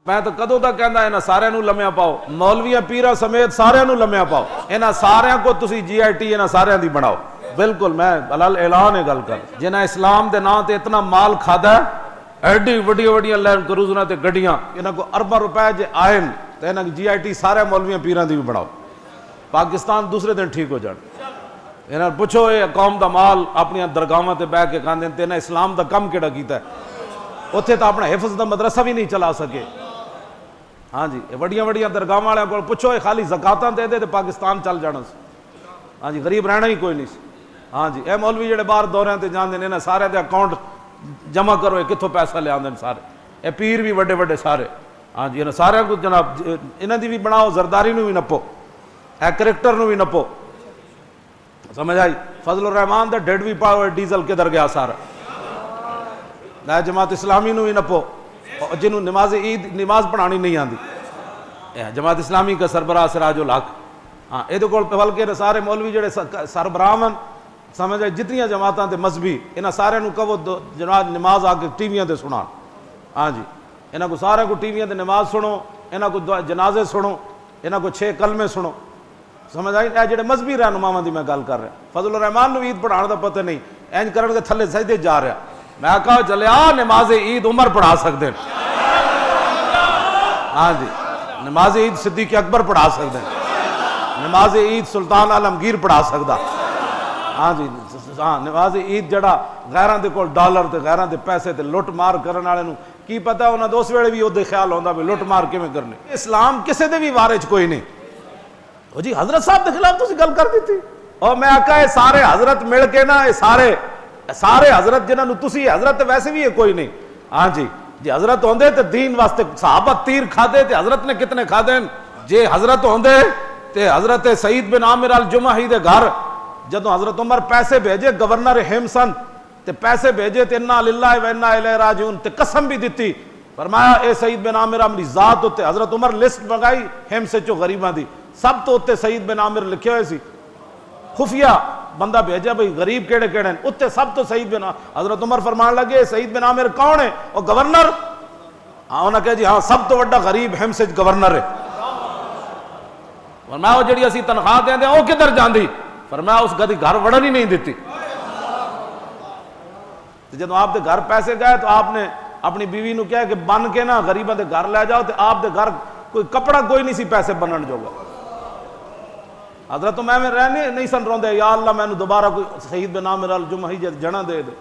میں تو کدوں تک کہندا انہاں سارے نو لمیا پاؤ، مولویاں پیراں سمیت سارے نو لمیا پاؤ، انہاں سارے کو تسی جی آئی ٹی انہاں سارے دی بناؤ۔ بالکل میں حلال اعلان ہے گل کر، جنہاں اسلام دے نام تے اتنا مال کھادا ہے، ایڈی وڈی وڈیاں لینڈ کروزراں تے گڈیاں، انہاں کو ارباں روپے جے آئن تے انہاں جی آئی ٹی سارے مولویاں پیراں دی بھی بناؤ، پاکستان دوسرے دن ٹھیک ہو جان۔ انہاں پوچھو اے قوم دا مال اپنی درگاہاں تے بیٹھ کے کھاندے تے انہاں اسلام دا کم کیڑا کیتا ہے؟ اتھے تو اپنا حفظ دا مدرسہ بھی نہیں چلا سکے۔ ہاں جی وڈیاں وڈیاں درگاہ والے کو پوچھو اے خالی زکاتاں دے دے تے پاکستان چل جانا سی۔ ہاں جی غریب رہنا ہی کوئی نہیں سی۔ ہاں جی اے مولوی جڑے باہر دوریاں تے جاندے نے سارے دے اکاؤنٹ جمع کرو، کتھوں پیسہ لے آندے سارے، اے پیر بھی وڈے وڈے سارے۔ ہاں جی انہاں سارے کو جناب انہاں دی بھی بناؤ، زرداری نو بھی نپو، اے کریکٹر نو بھی نپو، سمجھ آئی؟ فضل الرحمان دے ڈیڈ بھی پاؤ، ڈیزل کدھر گیا سارا۔ نہ جماعت اسلامی نو بھی نپو، جنہوں نماز عید نماز پڑھانی نہیں آندی، جماعت اسلامی کا سربراہ سراج الحق، ہاں یہ کول بلکہ سارے مولوی جڑے سربراہ ہیں، سمجھ آئے جتنی جماعتاں تے مذہبی انہاں سارے نو کہو جناب نماز آ کے ٹی ویاں تے سنان۔ ہاں جی انہاں کو سارے کو ٹی ویاں تے نماز سنو، انہاں کو جنازے سنو، انہاں کو 6 کلمے سنو، سمجھ آئی؟ اے جڑے مذہبی رہنماواں دی میں گل کر رہا، فضل الرحمان نو عید پڑھان دا پتہ نہیں، اینج کرن کے تھلے سجدے جا رہا۔ میں کہا چلیا نماز عید عمر پڑھا سکتے ہیں، ہاں جی نماز عید صدیق اکبر پڑھا سکتے ہیں، نماز عید سلطان عالمگیر پڑھا سکتا۔ ہاں جی ہاں نماز عید جڑا غیراں دے کول ڈالر تے غیراں دے پیسے تے لٹ مار کرن والے نو کی پتہ انہاں دے اس ویلے بھی اودے خیال ہوندا بھی لٹ مار کیویں کرنے۔ اسلام کسے دے بھی وارے چ کوئی نہیں۔ او جی حضرت صاحب دے خلاف تسی گل کر دتی، اور میں آکھا اے سارے حضرت مل کے نا، اے سارے حضرت جنہاں نو تسی حضرت ویسے بھی ہے کوئی نہیں۔ ہاں جی جی حضرت ہوندے تے دین واسطے صحابہ تیر کھادے تے حضرت نے کتنے کھادے؟ جے حضرت ہوندے تے حضرت سعید بن عامر الجمحی دے گھر جدوں حضرت عمر پیسے بھیجے گورنر ہمسن تے پیسے بھیجے تے انا للہ و انا الیہ راجعون تے قسم بھی دتی، فرمایا اے سعید بن عامر اپنی ذات ہوتے حضرت عمر لسٹ منگائی ہم سے چو غریباں دی، سب تو اتنے سعید بن عامر لکھے ہوئے سی، خفیہ بندہ بھیجا بھئی غریب کیڑے کیڑے ہیں، اتنے سب تو سعید بن حضرت عمر فرمان لگے سعید بن عامر کون ہے؟ اور گورنر، ہاں انہاں کہا جی ہاں سب تو بڑا غریب ہم سے گورنر ہے۔ فرمایا وہ جڑی اسی تنخواہ دیں دیں وہ کدھر جاندی؟ فرمایا اس گدی گھر وڑن ہی نہیں دیتی۔ جب آپ دے گھر پیسے گئے تو آپ نے اپنی بیوی نو کہا کہ بن کے نا غریباں دے گھر لے جاؤ، تو آپ دے گھر کوئی کپڑا کوئی نہیں سی پیسے بنن جوگا۔ حضرت میں رہنے نہیں سن روندے، یا اللہ میں نو دوبارہ کوئی سعید بن عامر الجمحی جنہ دے دے۔